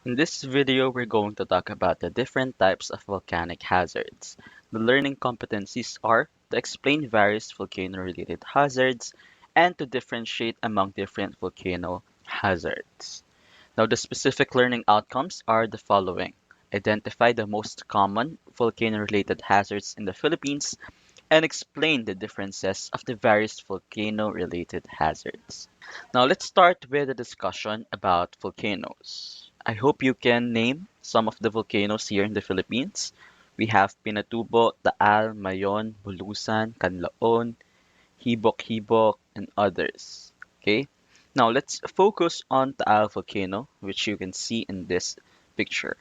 In this video, we're going to talk about the different types of volcanic hazards. The learning competencies are to explain various volcano-related hazards and to differentiate among different volcano hazards. Now, the specific learning outcomes are the following. Identify the most common volcano-related hazards in the Philippines and explain the differences of the various volcano-related hazards. Now let's start with a discussion about volcanoes. I hope you can name some of the volcanoes here in the Philippines. We have Pinatubo, Taal, Mayon, Bulusan, Canlaon, Hibok-Hibok, and others. Okay? Now let's focus on Taal volcano, which you can see in this picture.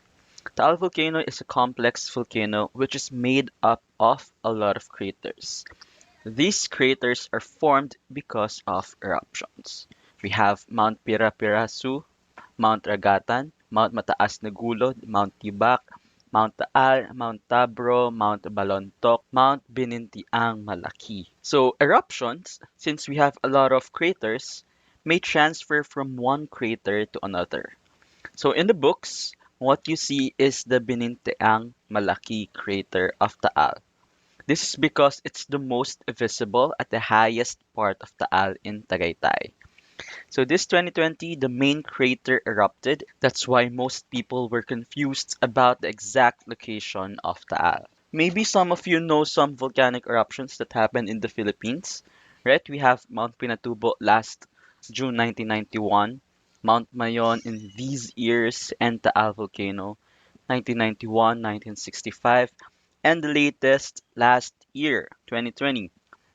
Taal volcano is a complex volcano which is made up of a lot of craters. These craters are formed because of eruptions. We have Mount Pira-Pirasu, Mount Ragatan, Mount Mataas na Gulod, Mount Tibak, Mount Taal, Mount Tabro, Mount Balontok, Mount Binintiang Malaki. So eruptions, since we have a lot of craters, may transfer from one crater to another. So in the books, what you see is the Binintiang Malaki crater of Taal. This is because it's the most visible at the highest part of Taal in Tagaytay. So this 2020, the main crater erupted. That's why most people were confused about the exact location of Taal. Maybe some of you know some volcanic eruptions that happened in the Philippines, right? We have Mount Pinatubo last June 1991, Mount Mayon in these years, and Taal volcano 1991, 1965, and the latest last year, 2020.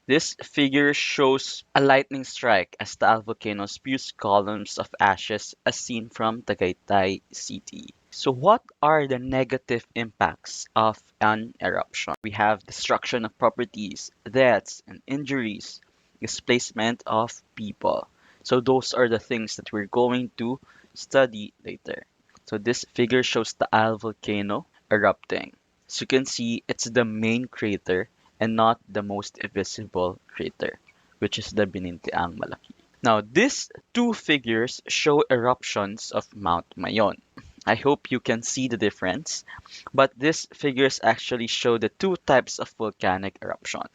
This figure shows a lightning strike as the volcano spews columns of ashes as seen from Tagaytay City. So what are the negative impacts of an eruption? We have destruction of properties, deaths and injuries, displacement of people. So those are the things that we're going to study later. So this figure shows the Isle volcano erupting. So you can see it's the main crater and not the most visible crater, which is the Binintiang Malaki. Now, these two figures show eruptions of Mount Mayon. I hope you can see the difference, but these figures actually show the two types of volcanic eruption.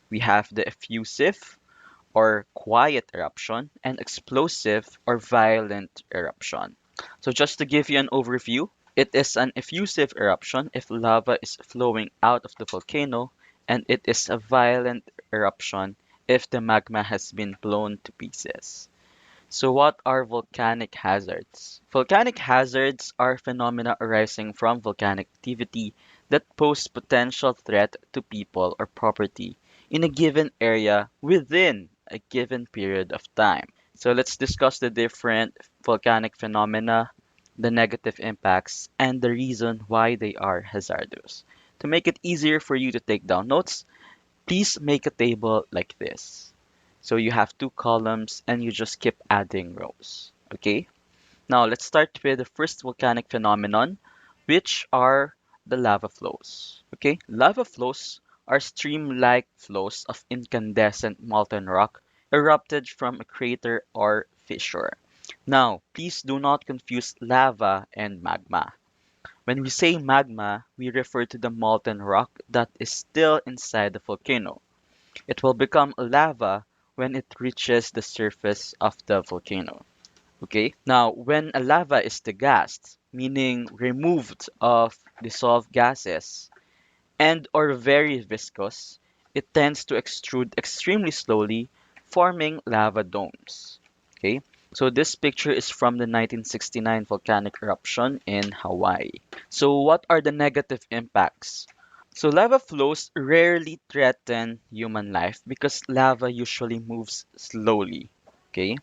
We have the effusive or quiet eruption and explosive or violent eruption. So just to give you an overview, it is an effusive eruption if lava is flowing out of the volcano, and it is a violent eruption if the magma has been blown to pieces. So what are volcanic hazards? Volcanic hazards are phenomena arising from volcanic activity that pose potential threat to people or property in a given area within a given period of time. So let's discuss the different volcanic phenomena, the negative impacts, and the reason why they are hazardous. To make it easier for you to take down notes, please make a table like this. So you have two columns and you just keep adding rows. Okay? Now let's start with the first volcanic phenomenon, which are the lava flows. Okay? Lava flows are stream-like flows of incandescent molten rock erupted from a crater or fissure. Now, please do not confuse lava and magma. When we say magma, we refer to the molten rock that is still inside the volcano. It will become lava when it reaches the surface of the volcano. Okay? Now, when a lava is degassed, meaning removed of dissolved gases and or very viscous, it tends to extrude extremely slowly, forming lava domes. Okay? So this picture is from the 1969 volcanic eruption in Hawaii. So what are the negative impacts? So lava flows rarely threaten human life because lava usually moves slowly. Okay?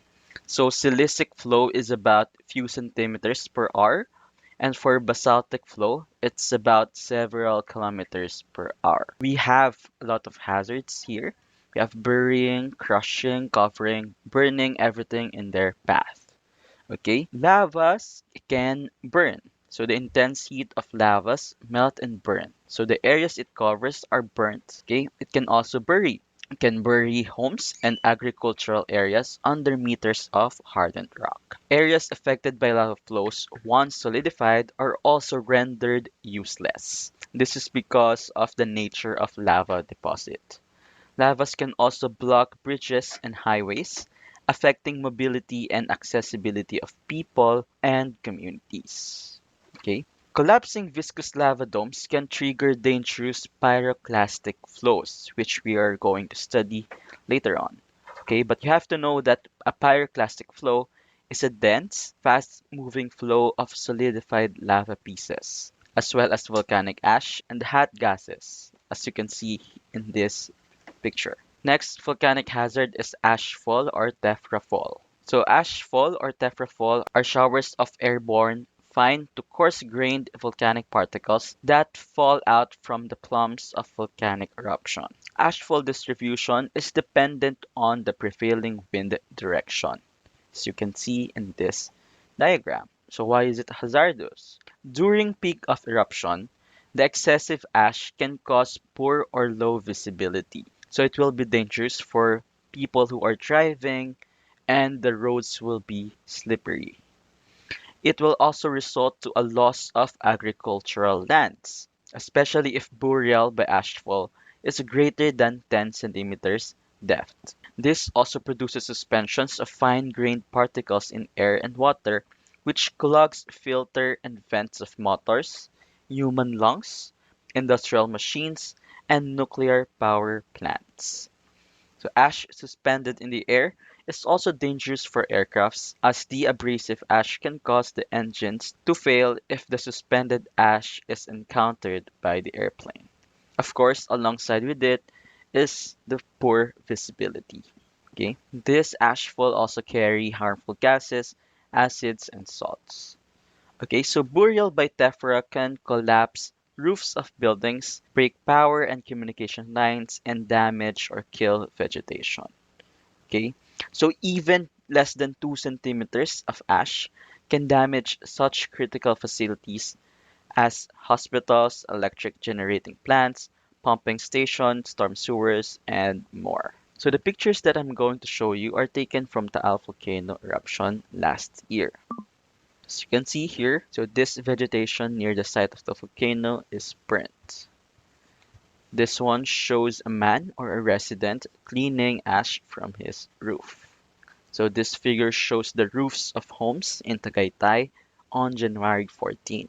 So silicic flow is about few centimeters per hour, and for basaltic flow, it's about several kilometers per hour. We have a lot of hazards here. We have burying, crushing, covering, burning everything in their path. Okay? Lavas can burn. So the intense heat of lavas melt and burn. So the areas it covers are burnt. Okay? It can also bury. can bury homes and agricultural areas under meters of hardened rock. Areas affected by lava flows, once solidified, are also rendered useless. This is because of the nature of lava deposit. Lavas can also block bridges and highways, affecting mobility and accessibility of people and communities. Okay? Collapsing viscous lava domes can trigger dangerous pyroclastic flows, which we are going to study later on. Okay, but you have to know that a pyroclastic flow is a dense, fast-moving flow of solidified lava pieces, as well as volcanic ash and hot gases, as you can see in this picture. Next volcanic hazard is ashfall or tephra. So ashfall or tephra are showers of airborne, fine to coarse-grained volcanic particles that fall out from the plumes of volcanic eruption. Ashfall distribution is dependent on the prevailing wind direction, as you can see in this diagram. So why is it hazardous? During peak of eruption, the excessive ash can cause poor or low visibility. So it will be dangerous for people who are driving and the roads will be slippery. It will also result to a loss of agricultural lands, especially if burial by ashfall is greater than 10 centimeters depth. This also produces suspensions of fine-grained particles in air and water, which clogs filter and vents of motors, human lungs, industrial machines, and nuclear power plants. So ash suspended in the air is also dangerous for aircrafts as the abrasive ash can cause the engines to fail if the suspended ash is encountered by the airplane. Of course, alongside with it is the poor visibility. Okay, this ash will also carry harmful gases, acids, and salts. Okay, so burial by tephra can collapse roofs of buildings, break power and communication lines, and damage or kill vegetation. Okay, so even less than 2 centimeters of ash can damage such critical facilities as hospitals, electric generating plants, pumping stations, storm sewers, and more. So the pictures that I'm going to show you are taken from the volcano eruption last year. As you can see here, so this vegetation near the site of the volcano is burnt. This one shows a man or a resident cleaning ash from his roof. So this figure shows the roofs of homes in Tagaytay on January 14.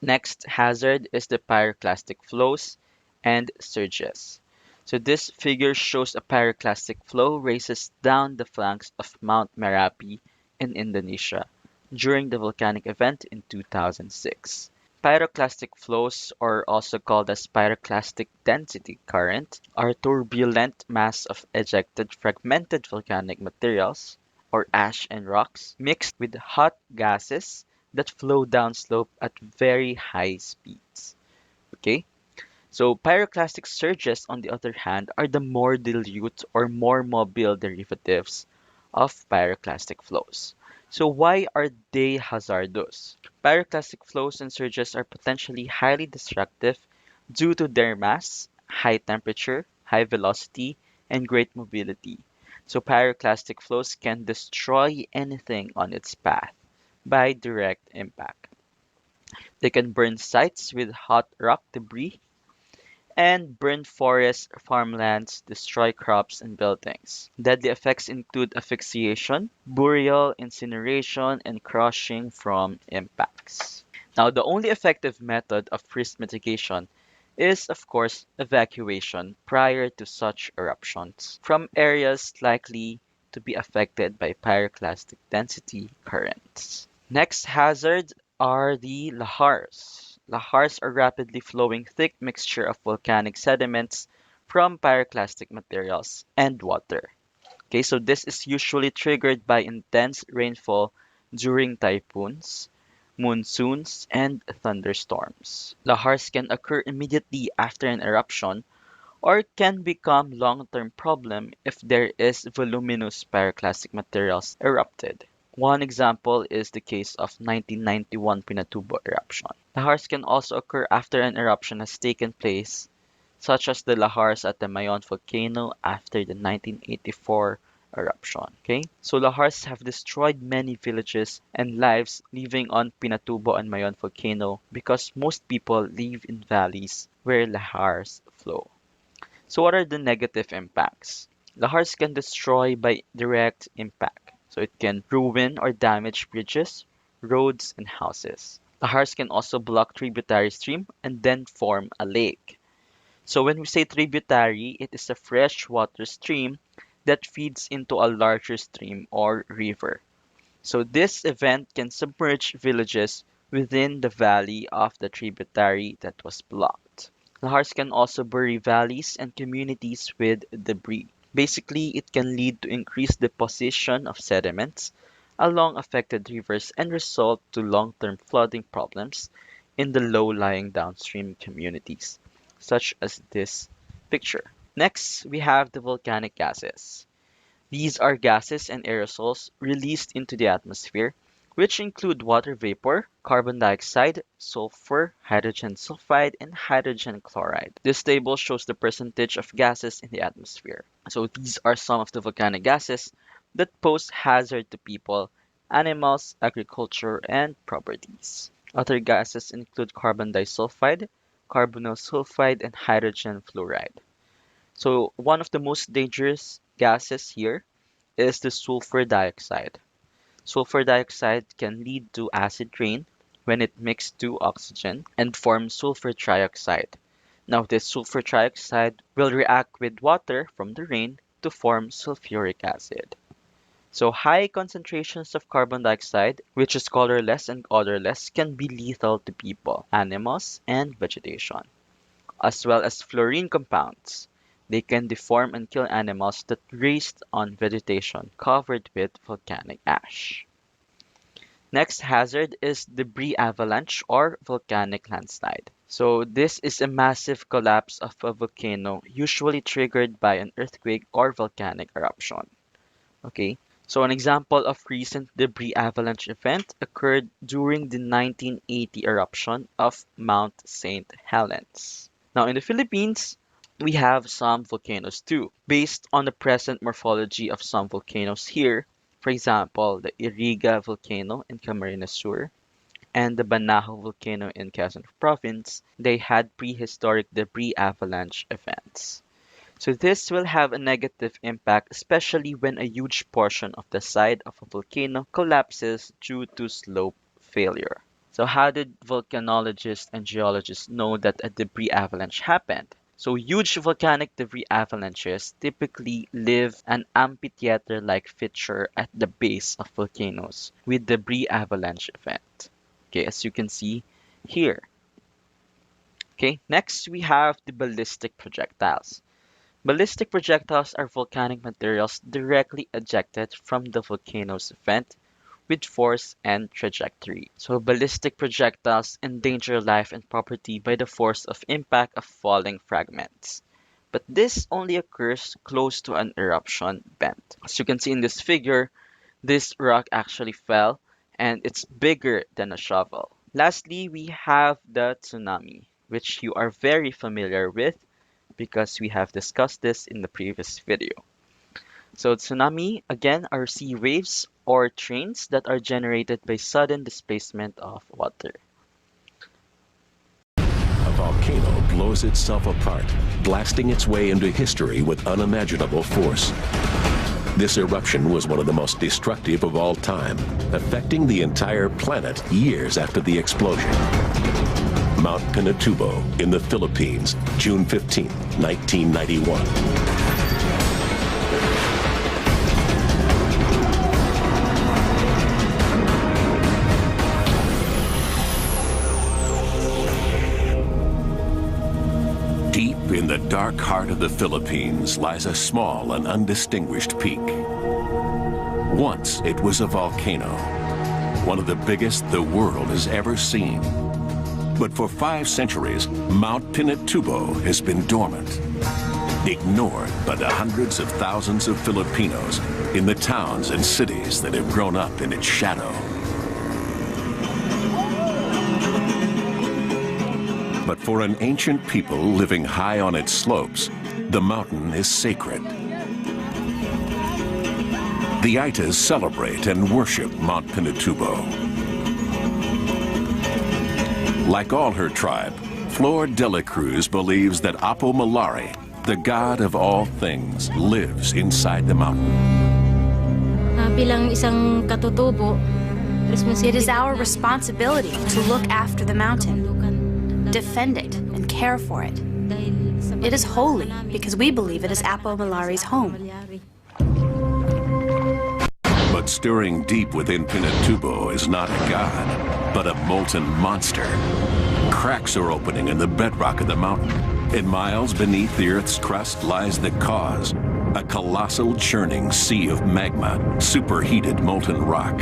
Next hazard is the pyroclastic flows and surges. So this figure shows a pyroclastic flow races down the flanks of Mount Merapi in Indonesia during the volcanic event in 2006. Pyroclastic flows, or also called as pyroclastic density current, are turbulent mass of ejected fragmented volcanic materials, or ash and rocks, mixed with hot gases that flow downslope at very high speeds. Okay? So pyroclastic surges, on the other hand, are the more dilute or more mobile derivatives of pyroclastic flows. So why are they hazardous? Pyroclastic flows and surges are potentially highly destructive due to their mass, high temperature, high velocity, and great mobility. So pyroclastic flows can destroy anything on its path by direct impact. They can burn sites with hot rock debris and burn forests, farmlands, destroy crops and buildings. Deadly effects include asphyxiation, burial, incineration, and crushing from impacts. Now, the only effective method of risk mitigation is, of course, evacuation prior to such eruptions from areas likely to be affected by pyroclastic density currents. Next hazard are the lahars. Lahars are rapidly flowing thick mixture of volcanic sediments from pyroclastic materials and water. Okay, so this is usually triggered by intense rainfall during typhoons, monsoons, and thunderstorms. Lahars can occur immediately after an eruption or can become long-term problem if there is voluminous pyroclastic materials erupted. One example is the case of 1991 Pinatubo eruption. Lahars can also occur after an eruption has taken place such as the lahars at the Mayon volcano after the 1984 eruption. Okay, so lahars have destroyed many villages and lives living on Pinatubo and Mayon volcano because most people live in valleys where lahars flow. So what are the negative impacts? Lahars can destroy by direct impact. So it can ruin or damage bridges, roads, and houses. Lahars can also block tributary stream and then form a lake. So when we say tributary, it is a freshwater stream that feeds into a larger stream or river. So this event can submerge villages within the valley of the tributary that was blocked. Lahars can also bury valleys and communities with debris. Basically, it can lead to increased deposition of sediments along affected rivers and result to long-term flooding problems in the low-lying downstream communities, such as this picture. Next, we have the volcanic gases. These are gases and aerosols released into the atmosphere, which include water vapor, carbon dioxide, sulfur, hydrogen sulfide, and hydrogen chloride. This table shows the percentage of gases in the atmosphere. So these are some of the volcanic gases that pose hazard to people, animals, agriculture, and properties. Other gases include carbon disulfide, carbonyl sulfide, and hydrogen fluoride. So one of the most dangerous gases here is the sulfur dioxide. Sulfur dioxide can lead to acid rain when it mixes to oxygen and forms sulfur trioxide. Now this sulfur trioxide will react with water from the rain to form sulfuric acid. So high concentrations of carbon dioxide, which is colorless and odorless, can be lethal to people, animals, and vegetation, as well as fluorine compounds. They can deform and kill animals that raced on vegetation covered with volcanic ash. Next hazard is debris avalanche or volcanic landslide. So this is a massive collapse of a volcano, usually triggered by an earthquake or volcanic eruption. Okay, so an example of recent debris avalanche event occurred during the 1980 eruption of Mount St. Helens. Now in the Philippines, we have some volcanoes too. Based on the present morphology of some volcanoes here, for example, the Iriga volcano in Camarines Sur and the Banahaw volcano in Quezon Province, they had prehistoric debris avalanche events. So this will have a negative impact, especially when a huge portion of the side of a volcano collapses due to slope failure. So how did volcanologists and geologists know that a debris avalanche happened? So huge volcanic debris avalanches typically leave an amphitheater-like feature at the base of volcanoes with debris avalanche event. Okay, as you can see here. Okay, next we have the ballistic projectiles. Ballistic projectiles are volcanic materials directly ejected from the volcano's vent with force and trajectory. So ballistic projectiles endanger life and property by the force of impact of falling fragments. But this only occurs close to an eruption vent. As you can see in this figure, this rock actually fell and it's bigger than a shovel. Lastly, we have the tsunami, which you are very familiar with because we have discussed this in the previous video. So tsunami, again, are sea waves or trains that are generated by sudden displacement of water. A volcano blows itself apart, blasting its way into history with unimaginable force. This eruption was one of the most destructive of all time, affecting the entire planet years after the explosion. Mount Pinatubo in the Philippines, June 15, 1991. Deep in the dark heart of the Philippines lies a small and undistinguished peak. Once it was a volcano, one of the biggest the world has ever seen. But for 5 centuries, Mount Pinatubo has been dormant, ignored by the hundreds of thousands of Filipinos in the towns and cities that have grown up in its shadow. But for an ancient people living high on its slopes, the mountain is sacred. The Aitas celebrate and worship Mount Pinatubo. Like all her tribe, Flor de la Cruz believes that Apo Malari, the god of all things, lives inside the mountain. Bilang isang katutubo, It is our responsibility to look after the mountain, defend it, and care for it. It is holy because we believe it is Apo Malari's home. But stirring deep within Pinatubo is not a god, but a molten monster. Cracks are opening in the bedrock of the mountain, and miles beneath the Earth's crust lies the cause, a colossal churning sea of magma, superheated molten rock.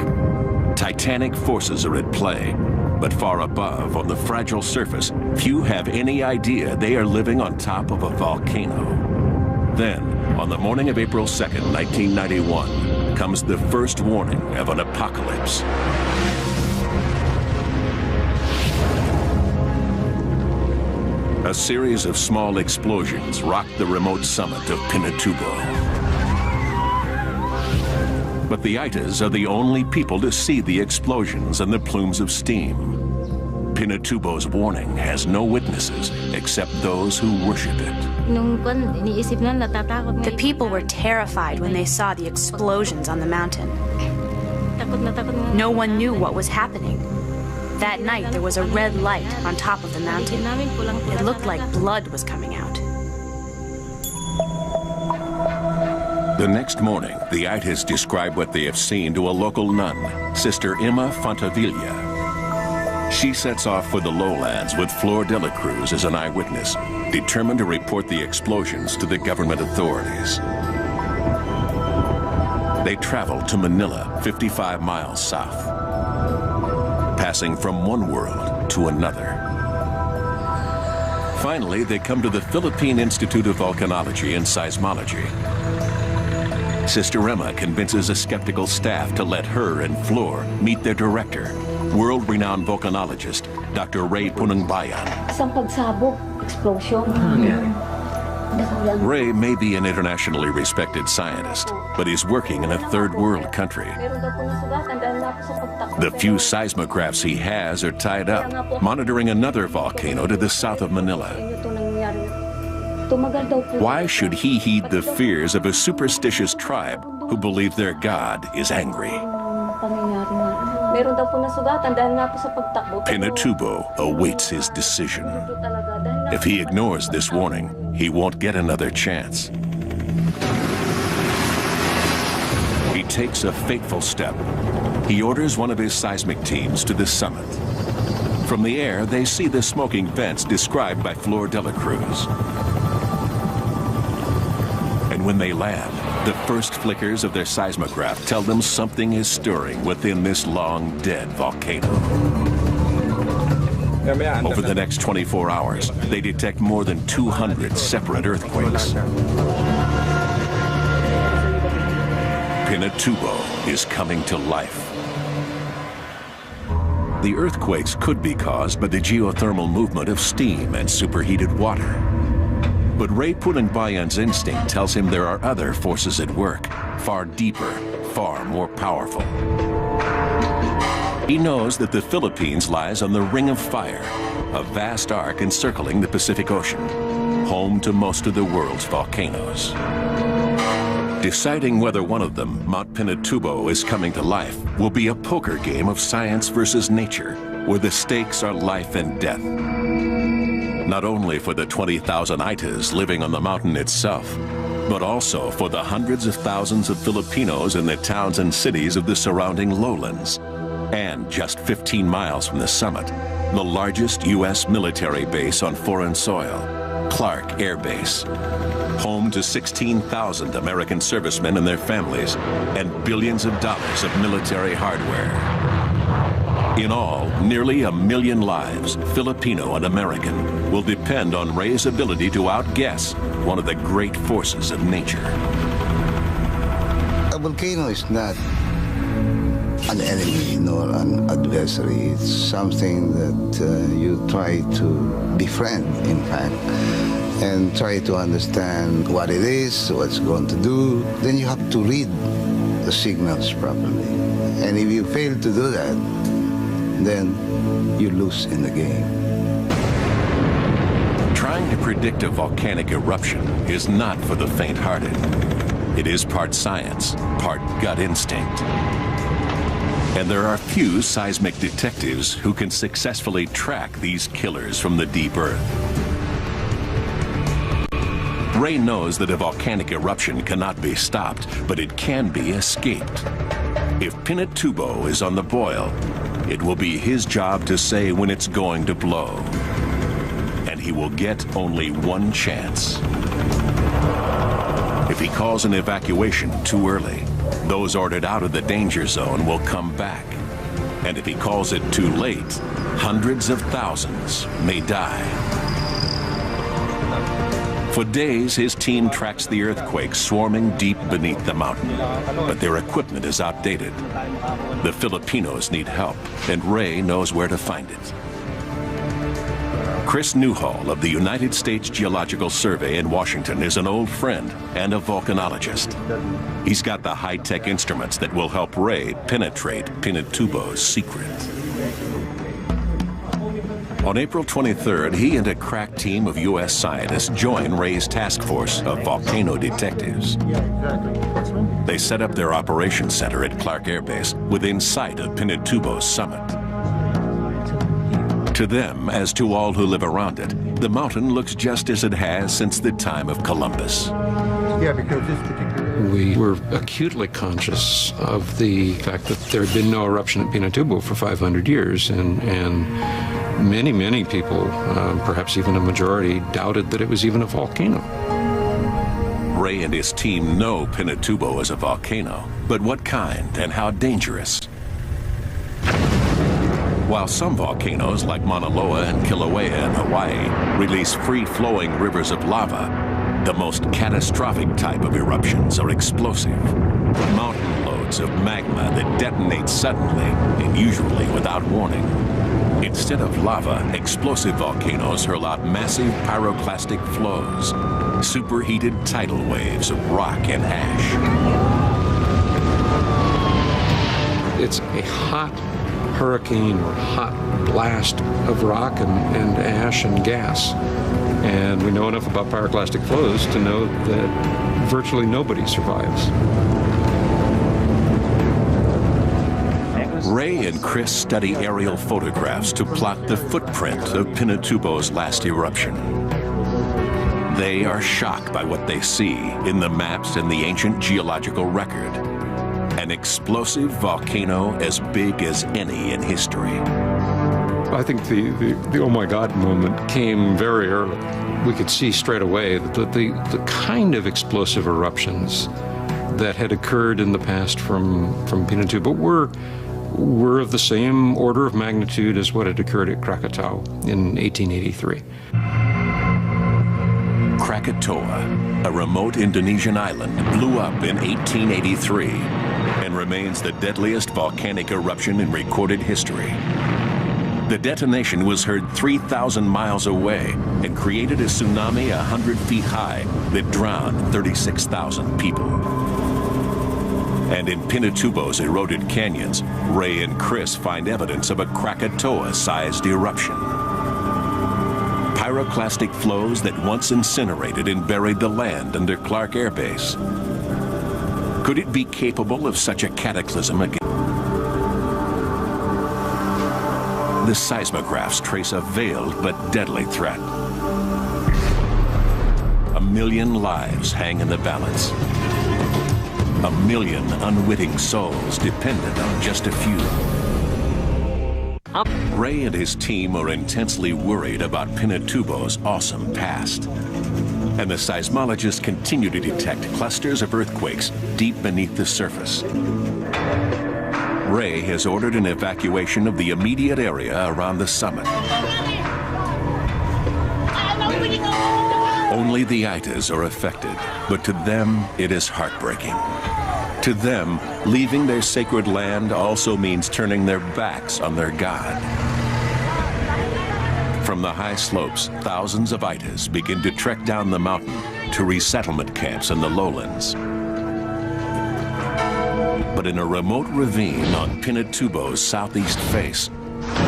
Titanic forces are at play, but far above, on the fragile surface, few have any idea they are living on top of a volcano. Then, on the morning of April 2nd, 1991, comes the first warning of an apocalypse. A series of small explosions rocked the remote summit of Pinatubo. But the Aitas are the only people to see the explosions and the plumes of steam. Pinatubo's warning has no witnesses except those who worship it. The people were terrified when they saw the explosions on the mountain. No one knew what was happening. That night, there was a red light on top of the mountain. It looked like blood was coming out. The next morning, the Aitas describe what they have seen to a local nun, Sister Emma Fontavilla. She sets off for the lowlands with Flor de la Cruz as an eyewitness, determined to report the explosions to the government authorities. They travel to Manila, 55 miles south, passing from one world to another. Finally, they come to the Philippine Institute of Volcanology and Seismology. Sister Emma convinces a skeptical staff to let her and Flor meet their director, world-renowned volcanologist, Dr. Ray Punangbayan. Isang pagsabog, explosion. Ray may be an internationally respected scientist, but he's working in a third-world country. Meron daw po nasugatan dahil nga po sa pagtakbo. The few seismographs he has are tied up, monitoring another volcano to the south of Manila. Inyo itong nangyayari. Tumagal daw po. Why should he heed the fears of a superstitious tribe who believe their god is angry? Pangyayari nga. Meron daw po nasugatan dahil nga po sa pagtakbo. Pinatubo awaits his decision. Ito talaga dahil nga If he ignores this warning, he won't get another chance. He takes a fateful step. He orders one of his seismic teams to the summit. From the air, they see the smoking vents described by Flor de la Cruz. And when they land, the first flickers of their seismograph tell them something is stirring within this long-dead volcano. Over the next 24 hours, they detect more than 200 separate earthquakes. Pinatubo is coming to life. The earthquakes could be caused by the geothermal movement of steam and superheated water. But Ray Punangbayan's instinct tells him there are other forces at work, far deeper, far more powerful. He knows that the Philippines lies on the Ring of Fire, a vast arc encircling the Pacific Ocean, home to most of the world's volcanoes. Deciding whether one of them, Mount Pinatubo, is coming to life will be a poker game of science versus nature, where the stakes are life and death. Not only for the 20,000 Aitas living on the mountain itself, but also for the hundreds of thousands of Filipinos in the towns and cities of the surrounding lowlands. And just 15 miles from the summit, the largest U.S. military base on foreign soil, Clark Air Base, home to 16,000 American servicemen and their families, and billions of dollars of military hardware. In all, nearly 1 million lives, Filipino and American, will depend on Ray's ability to outguess one of the great forces of nature. A volcano is not an enemy nor an adversary. It's something that you try to befriend, in fact, and try to understand what it is, what it's going to do. Then you have to read the signals properly. And if you fail to do that, then you lose in the game. Trying to predict a volcanic eruption is not for the faint-hearted. It is part science, part gut instinct. And there are few seismic detectives who can successfully track these killers from the deep earth. Ray knows that a volcanic eruption cannot be stopped, but it can be escaped. If Pinatubo is on the boil, it will be his job to say when it's going to blow. And he will get only one chance. If he calls an evacuation too early, those ordered out of the danger zone will come back. And if he calls it too late, hundreds of thousands may die. For days, his team tracks the earthquakes swarming deep beneath the mountain, but their equipment is outdated. The Filipinos need help, and Ray knows where to find it. Chris Newhall of the United States Geological Survey in Washington is an old friend and a volcanologist. He's got the high-tech instruments that will help Ray penetrate Pinatubo's secret. On April 23rd, he and a crack team of U.S. scientists join Ray's task force of volcano detectives. They set up their operations center at Clark Air Base within sight of Pinatubo's summit. To them, as to all who live around it, the mountain looks just as it has since the time of Columbus. Yeah, because this particular... We were acutely conscious of the fact that there had been no eruption at Pinatubo for 500 years, and many, many people, perhaps even a majority, doubted that it was even a volcano. Ray and his team know Pinatubo is a volcano, but what kind and how dangerous? While some volcanoes, like Mauna Loa and Kilauea in Hawaii, release free-flowing rivers of lava, the most catastrophic type of eruptions are explosive. Mountain loads of magma that detonate suddenly and usually without warning. Instead of lava, explosive volcanoes hurl out massive pyroclastic flows, superheated tidal waves of rock and ash. It's a hot hurricane or hot blast of rock and ash and gas. And we know enough about pyroclastic flows to know that virtually nobody survives. Ray and Chris study aerial photographs to plot the footprint of Pinatubo's last eruption. They are shocked by what they see in the maps and the ancient geological record. An explosive volcano as big as any in history. I think the oh my God moment came very early. We could see straight away that the kind of explosive eruptions that had occurred in the past from Pinatubo were of the same order of magnitude as what had occurred at Krakatau in 1883. Krakatoa, a remote Indonesian island, blew up in 1883 and remains the deadliest volcanic eruption in recorded history. The detonation was heard 3,000 miles away and created a tsunami 100 feet high that drowned 36,000 people. And in Pinatubo's eroded canyons, Ray and Chris find evidence of a Krakatoa-sized eruption. Pyroclastic flows that once incinerated and buried the land under Clark Air Base. Could it be capable of such a cataclysm again? The seismographs trace a veiled but deadly threat. 1 million lives hang in the balance. 1 million unwitting souls dependent on just a few. Ray and his team are intensely worried about Pinatubo's awesome past. And the seismologists continue to detect clusters of earthquakes deep beneath the surface. Ray has ordered an evacuation of the immediate area around the summit. Only the Itas are affected, but to them it is heartbreaking. To them, leaving their sacred land also means turning their backs on their God. From the high slopes, thousands of Itas begin to trek down the mountain to resettlement camps in the lowlands. But in a remote ravine on Pinatubo's southeast face,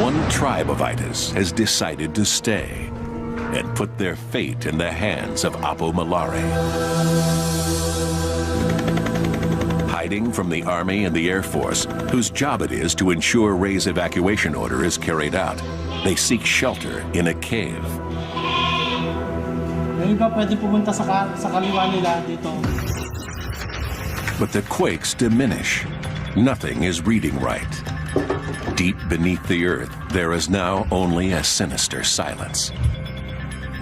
one tribe of Itas has decided to stay and put their fate in the hands of Apo Malari. Hiding from the Army and the Air Force, whose job it is to ensure Ray's evacuation order is carried out, they seek shelter in a cave. But the quakes diminish. Nothing is reading right. Deep beneath the earth, there is now only a sinister silence.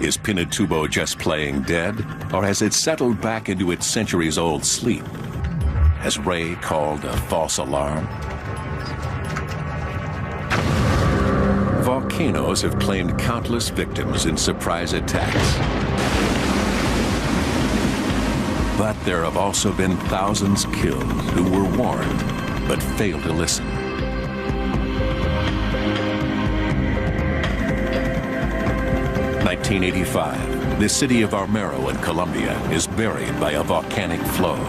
Is Pinatubo just playing dead, or has it settled back into its centuries-old sleep? Has Ray called a false alarm? Volcanoes have claimed countless victims in surprise attacks. But there have also been thousands killed who were warned, but failed to listen. In 1985, the city of Armero in Colombia is buried by a volcanic flow.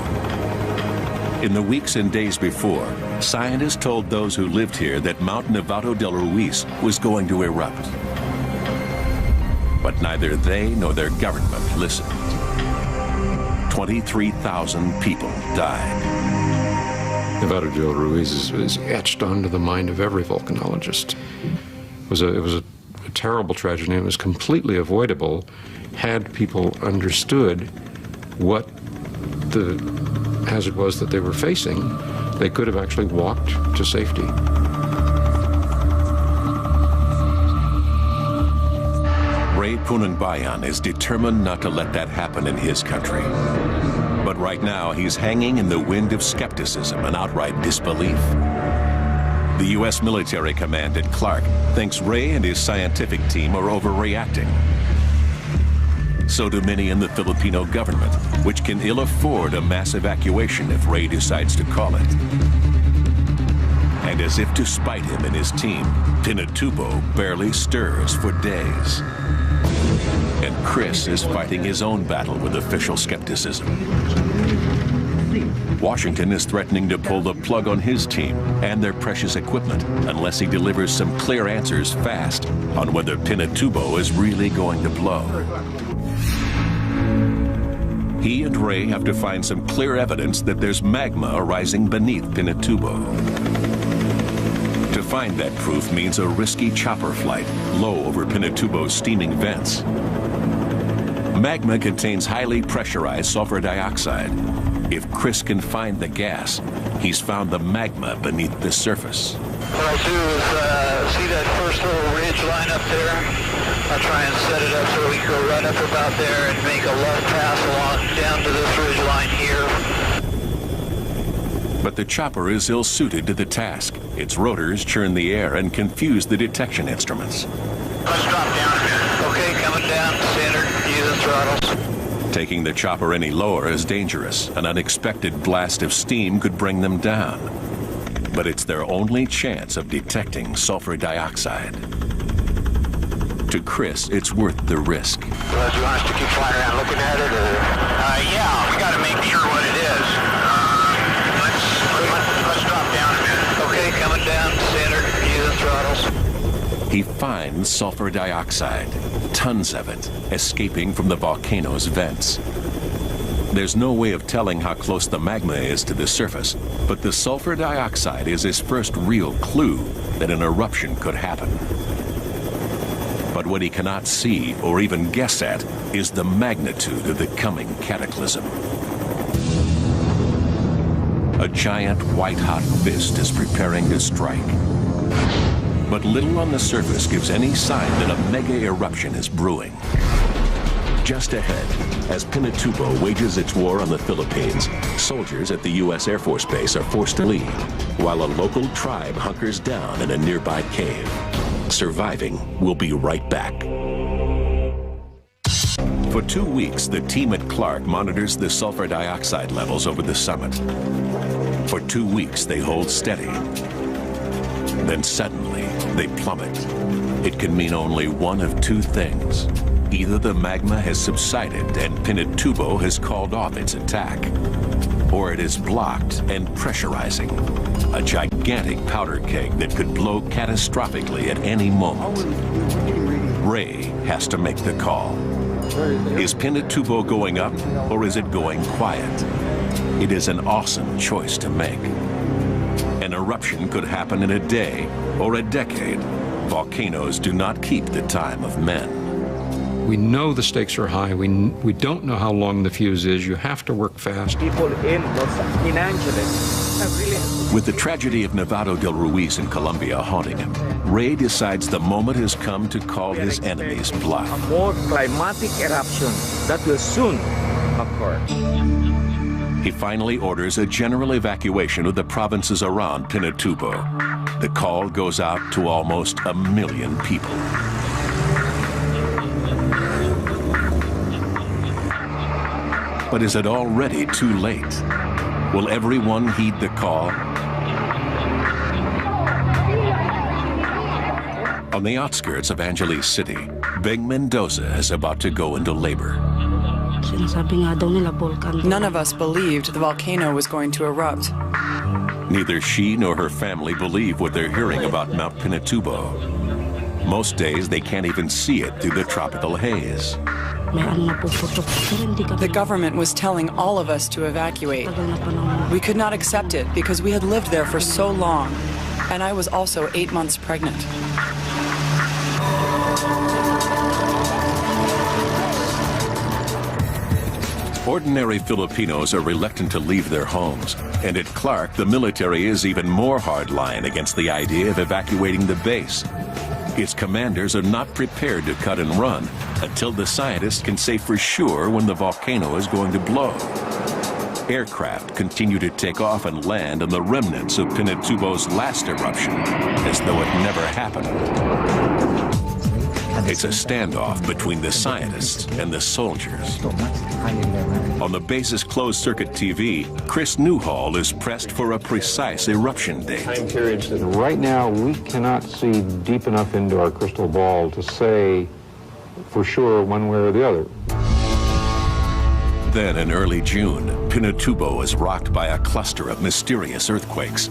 In the weeks and days before, scientists told those who lived here that Mount Nevado del Ruiz was going to erupt. But neither they nor their government listened. 23,000 people died. Nevado del Ruiz is etched onto the mind of every volcanologist. It was a terrible tragedy. It was completely avoidable had people understood what the hazard was that they were facing. They could have actually walked to safety. Ray Punangbayan is determined not to let that happen in his country. But right now, he's hanging in the wind of skepticism and outright disbelief. The U.S. military command at Clark thinks Ray and his scientific team are overreacting. So do many in the Filipino government, which can ill afford a mass evacuation if Ray decides to call it. And as if to spite him and his team, Pinatubo barely stirs for days. And Chris is fighting his own battle with official skepticism. Washington is threatening to pull the plug on his team and their precious equipment unless he delivers some clear answers fast on whether Pinatubo is really going to blow. He and Ray have to find some clear evidence that there's magma arising beneath Pinatubo. To find that proof means a risky chopper flight low over Pinatubo's steaming vents. Magma contains highly pressurized sulfur dioxide. If Chris can find the gas, he's found the magma beneath the surface. What I'll do is see that first little ridge line up there? I'll try and set it up so we can go right up about there and make a left pass along down to this ridge line here. But the chopper is ill-suited to the task. Its rotors churn the air and confuse the detection instruments. Let's drop down a minute. Okay, coming down, center, using throttles. Taking the chopper any lower is dangerous. An unexpected blast of steam could bring them down. But it's their only chance of detecting sulfur dioxide. To Chris, it's worth the risk. Well, do you want us to keep flying around looking at it, or? Yeah, we got to make sure what it is. Let's drop down a minute. Okay, coming down, center, using throttles. He finds sulfur dioxide, tons of it, escaping from the volcano's vents. There's no way of telling how close the magma is to the surface, but the sulfur dioxide is his first real clue that an eruption could happen. But what he cannot see or even guess at is the magnitude of the coming cataclysm. A giant white-hot fist is preparing to strike. But little on the surface gives any sign that a mega eruption is brewing. Just ahead, as Pinatubo wages its war on the Philippines, soldiers at the U.S. Air Force Base are forced to leave, while a local tribe hunkers down in a nearby cave. Surviving will be right back. For 2 weeks, the team at Clark monitors the sulfur dioxide levels over the summit. For 2 weeks, they hold steady. Then suddenly, they plummet. It can mean only one of two things. Either the magma has subsided and Pinatubo has called off its attack, or it is blocked and pressurizing, a gigantic powder keg that could blow catastrophically at any moment. Ray has to make the call. Is Pinatubo going up, or is it going quiet? It is an awesome choice to make. An eruption could happen in a day or a decade. Volcanoes do not keep the time of men. We know the stakes are high. We don't know how long the fuse is. You have to work fast. People in Angeles have really... With the tragedy of Nevado del Ruiz in Colombia haunting him, Ray decides the moment has come to call his enemies bluff. A more climatic eruption that will soon occur. He finally orders a general evacuation of the provinces around Pinatubo. The call goes out to almost 1 million people. But is it already too late? Will everyone heed the call? On the outskirts of Angeles City, Beng Mendoza is about to go into labor. None of us believed the volcano was going to erupt. Neither she nor her family believe what they're hearing about Mount Pinatubo. Most days they can't even see it through the tropical haze. The government was telling all of us to evacuate. We could not accept it because we had lived there for so long, and I was also 8 months pregnant. Ordinary Filipinos are reluctant to leave their homes, and at Clark, the military is even more hardline against the idea of evacuating the base. Its commanders are not prepared to cut and run until the scientists can say for sure when the volcano is going to blow. Aircraft continue to take off and land on the remnants of Pinatubo's last eruption, as though it never happened. It's a standoff between the scientists and the soldiers. On the base's closed-circuit TV, Chris Newhall is pressed for a precise eruption date. Right now, we cannot see deep enough into our crystal ball to say for sure one way or the other. Then in early June, Pinatubo is rocked by a cluster of mysterious earthquakes.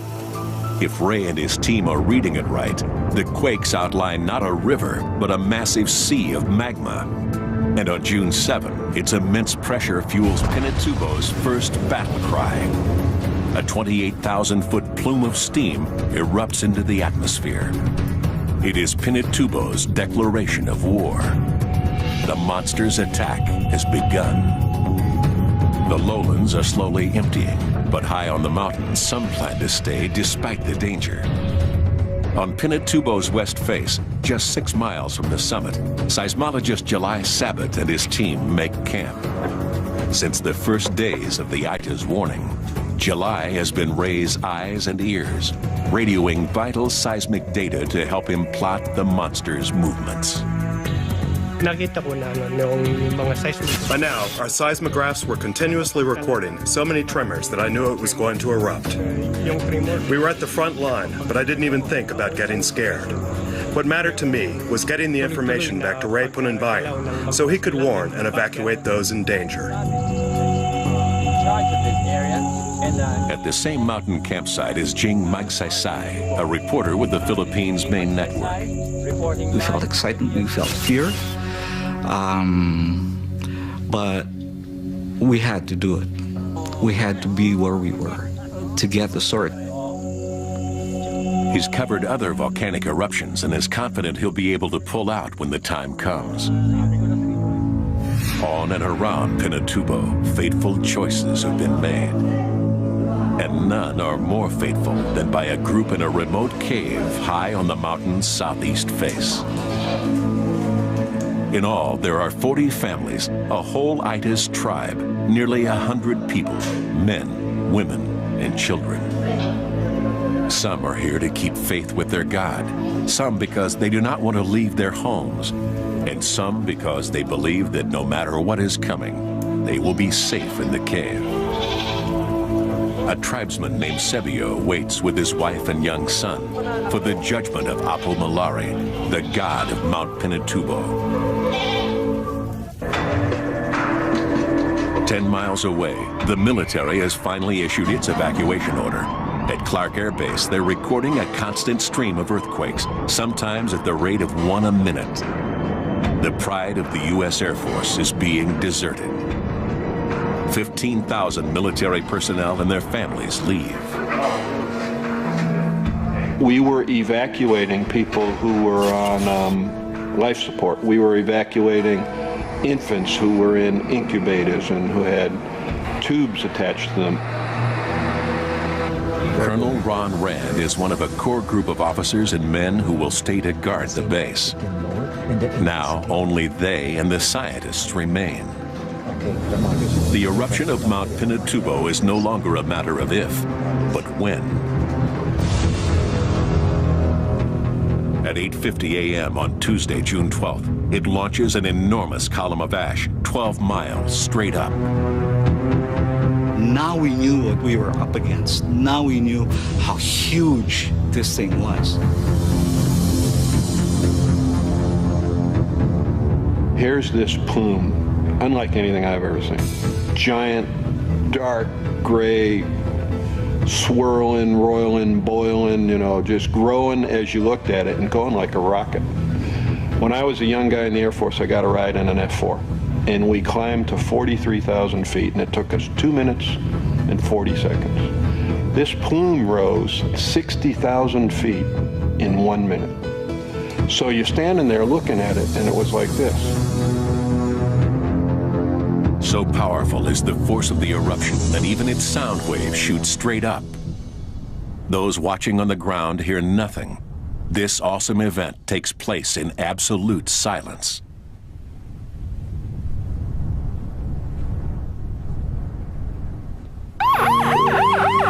If Ray and his team are reading it right, the quakes outline not a river, but a massive sea of magma. And on June 7, its immense pressure fuels Pinatubo's first battle cry. A 28,000-foot plume of steam erupts into the atmosphere. It is Pinatubo's declaration of war. The monster's attack has begun. The lowlands are slowly emptying, but high on the mountains, some plan to stay despite the danger. On Pinatubo's west face, just 6 miles from the summit, seismologist July Sabat and his team make camp. Since the first days of the ITA's warning, July has been Ray's eyes and ears, radioing vital seismic data to help him plot the monster's movements. By now, our seismographs were continuously recording so many tremors that I knew it was going to erupt. We were at the front line, but I didn't even think about getting scared. What mattered to me was getting the information back to Ray Pununbayan so he could warn and evacuate those in danger. At the same mountain campsite is Jing Magsaysay, a reporter with the Philippines' main network. We felt excitement, we felt fear. But we had to do it. We had to be where we were to get the story. He's covered other volcanic eruptions and is confident he'll be able to pull out when the time comes. On and around Pinatubo, fateful choices have been made. And none are more fateful than by a group in a remote cave high on the mountain's southeast face. In all, there are 40 families, a whole ITA's tribe, nearly 100 people, men, women, and children. Some are here to keep faith with their God, some because they do not want to leave their homes, and some because they believe that no matter what is coming, they will be safe in the cave. a tribesman named Sebio waits with his wife and young son for the judgment of Apo Malari, the god of Mount Pinatubo. 10 miles away, the military has finally issued its evacuation order. At Clark Air Base, they're recording a constant stream of earthquakes, sometimes at the rate of 1 a minute. The pride of the U.S. Air Force is being deserted. 15,000 military personnel and their families leave. We were evacuating people who were on life support. We were evacuating infants who were in incubators and who had tubes attached to them. Colonel Ron Rand is one of a core group of officers and men who will stay to guard the base. Now, only they and the scientists remain. The eruption of Mount Pinatubo is no longer a matter of if, but when. At 8:50 a.m. on Tuesday, June 12th, it launches an enormous column of ash, 12 miles straight up. Now we knew what we were up against. Now we knew how huge this thing was. Here's this plume, unlike anything I've ever seen. Giant, dark, gray, swirling, roiling, boiling, you know, just growing as you looked at it and going like a rocket. When I was a young guy in the Air Force, I got a ride in an F-4. And we climbed to 43,000 feet, and it took us 2 minutes and 40 seconds. This plume rose 60,000 feet in 1 minute. So you're standing there looking at it, and it was like this. So powerful is the force of the eruption that even its sound waves shoot straight up. Those watching on the ground hear nothing. This awesome event takes place in absolute silence.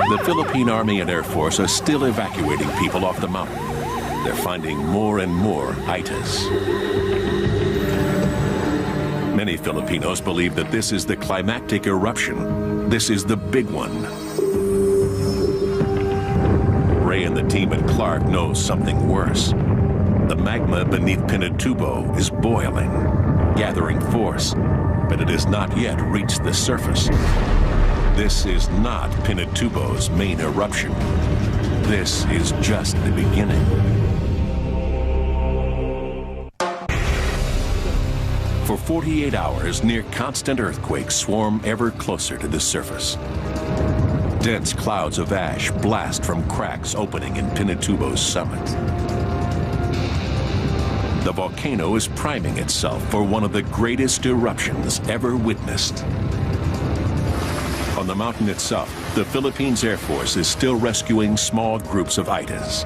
The Philippine Army and Air Force are still evacuating people off the mountain. They're finding more and more itas. Many Filipinos believe that this is the climactic eruption. This is the big one. Ray and the team at Clark know something worse. The magma beneath Pinatubo is boiling, gathering force, but it has not yet reached the surface. This is not Pinatubo's main eruption. This is just the beginning. For 48 hours, near constant earthquakes swarm ever closer to the surface. Dense clouds of ash blast from cracks opening in Pinatubo's summit. The volcano is priming itself for one of the greatest eruptions ever witnessed. On the mountain itself, the Philippines Air Force is still rescuing small groups of itas.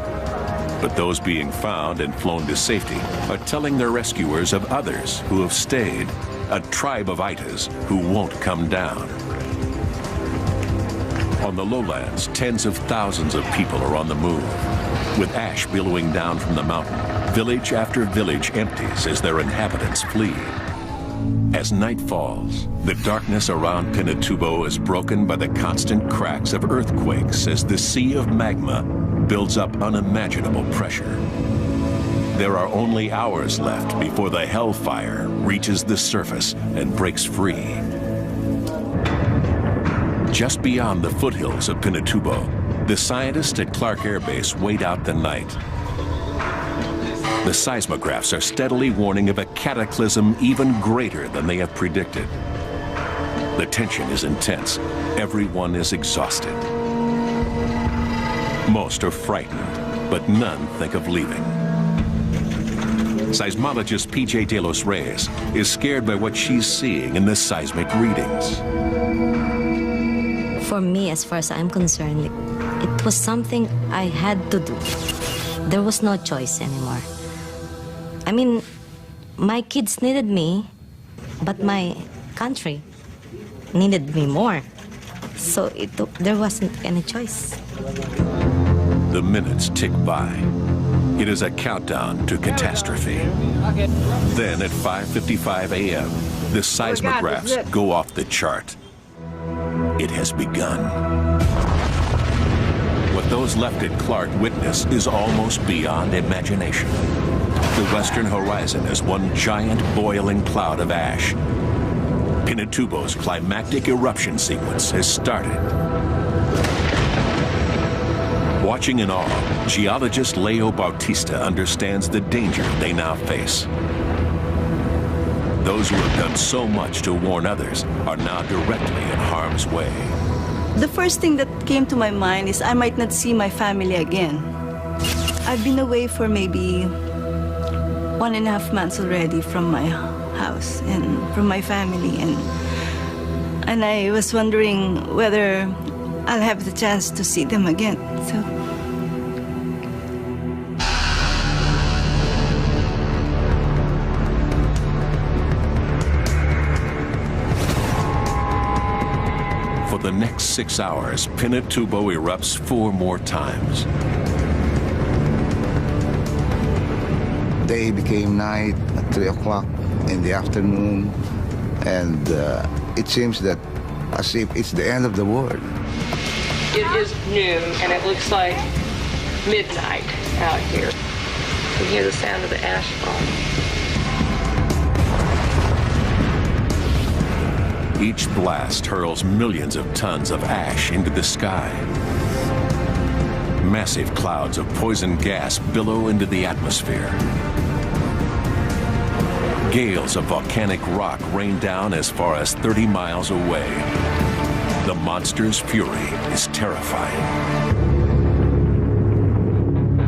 But those being found and flown to safety are telling their rescuers of others who have stayed, a tribe of itas who won't come down. On the lowlands, tens of thousands of people are on the move. With ash billowing down from the mountain, village after village empties as their inhabitants flee. As night falls, the darkness around Pinatubo is broken by the constant cracks of earthquakes as the sea of magma builds up unimaginable pressure. There are only hours left before the hellfire reaches the surface and breaks free. Just beyond the foothills of Pinatubo, the scientists at Clark Air Base wait out the night. The seismographs are steadily warning of a cataclysm even greater than they have predicted. The tension is intense. Everyone is exhausted. Most are frightened, but none think of leaving. Seismologist P.J. De Los Reyes is scared by what she's seeing in the seismic readings. For me, as far as I'm concerned, it was something I had to do. There was no choice anymore. I mean, my kids needed me, but my country needed me more. So there wasn't any choice. The minutes tick by. It is a countdown to catastrophe. Then at 5:55 a.m., the seismographs go off the chart. It has begun. those left at Clark witness is almost beyond imagination. The western horizon is one giant boiling cloud of ash. Pinatubo's climactic eruption sequence has started. Watching in awe, geologist Leo Bautista understands the danger they now face. Those who have done so much to warn others are now directly in harm's way. The first thing that came to my mind is I might not see my family again. I've been away for maybe 1.5 months already from my house and from my family, and I was wondering whether I'll have the chance to see them again. For the next 6 hours, Pinatubo erupts 4 more times. Day became night at 3 o'clock in the afternoon, and it seems that as if it's the end of the world. It is noon, and it looks like midnight out here. You can hear the sound of the ash falling. Each blast hurls millions of tons of ash into the sky. Massive clouds of poison gas billow into the atmosphere. Gales of volcanic rock rain down as far as 30 miles away. The monster's fury is terrifying.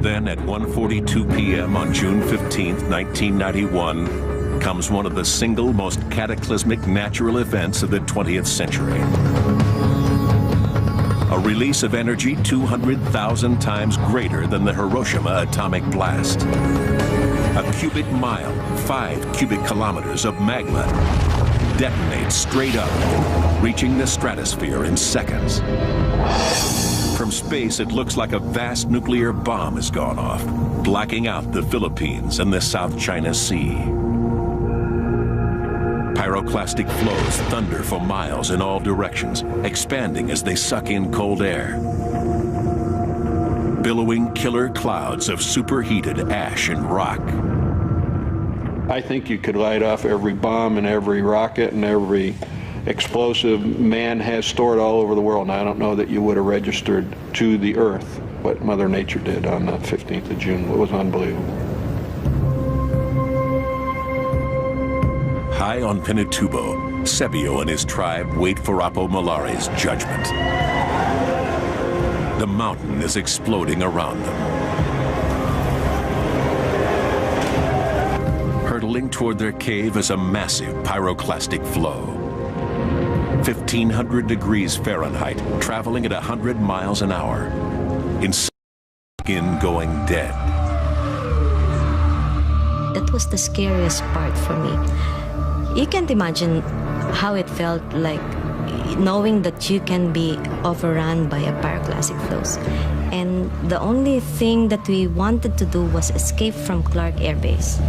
Then at 1:42 p.m. on June 15, 1991, comes one of the single most cataclysmic natural events of the 20th century. A release of energy 200,000 times greater than the Hiroshima atomic blast. A cubic mile, 5 cubic kilometers of magma detonates straight up, reaching the stratosphere in seconds. From space, it looks like a vast nuclear bomb has gone off, blacking out the Philippines and the South China Sea. Pyroclastic flows thunder for miles in all directions, expanding as they suck in cold air. Billowing killer clouds of superheated ash and rock. I think you could light off every bomb and every rocket and every explosive man has stored all over the world, and I don't know that you would have registered to the Earth what Mother Nature did on the 15th of June. It was unbelievable. High on Pinatubo, Sebio and his tribe wait for Apo Malare's judgment. The mountain is exploding around them. Hurtling toward their cave is a massive pyroclastic flow. 1,500 degrees Fahrenheit, traveling at 100 miles an hour. In skin going dead. That was the scariest part for me. You can't imagine how it felt like knowing that you can be overrun by a pyroclastic flows. And the only thing that we wanted to do was escape from Clark Air Base.